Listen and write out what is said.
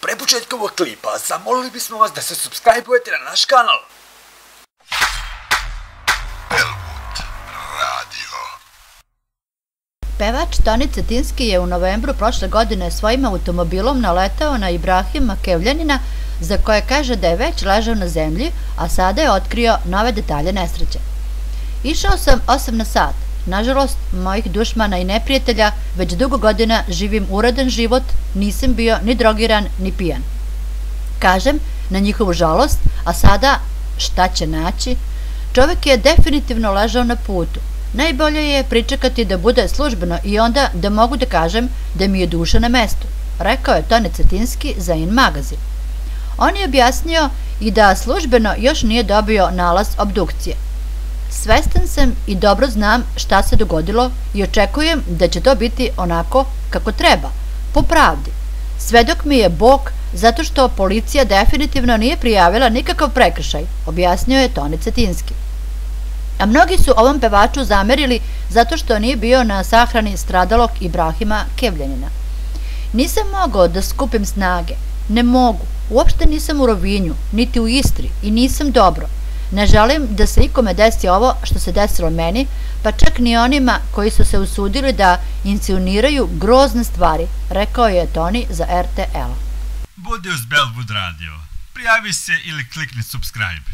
Pre početka ovog klipa zamolili bismo vas da se subscribe-ujete na naš kanal. Belwood Radio. Pevač Toni Cetinski je u novembru prošle godine svojim automobilom naletao na Ibrahima Kevljanina, za koje kaže da je već ležao na zemlji, a sada je otkrio nove detalje nesreće. Išao sam 8 na sat. Nažalost, mojih dušmana i neprijatelja, već dugo godina živim uredan život, nisam bio ni drogiran, ni pijan. Kažem, na njihovu žalost, a sada šta će naći? Čovek je definitivno ležao na putu. Najbolje je pričekati da bude službeno i onda da mogu da kažem da mi je duša na mestu, rekao je Toni Cetinski za In magazin. On je objasnio i da službeno još nije dobio nalaz obdukcije. Svestan sam i dobro znam šta se dogodilo i očekujem da će to biti onako kako treba, po pravdi. Svedok mi je Bog zato što policija definitivno nije prijavila nikakav prekršaj, objasnio je Toni Cetinski. A mnogi su ovom pevaču zamerili zato što nije bio na sahrani stradalog Ibrahima Kevljanina. Nisam mogao da skupim snage, ne mogu, uopšte nisam u Rovinju, niti u Istri i nisam dobro. Ne želim da se ikome desi ovo što se desilo meni, pa čak ni onima koji su se usudili da insinuiraju grozne stvari, rekao je Toni za RTL. Budi uz Belwood Radio. Prijavi se ili klikni subscribe.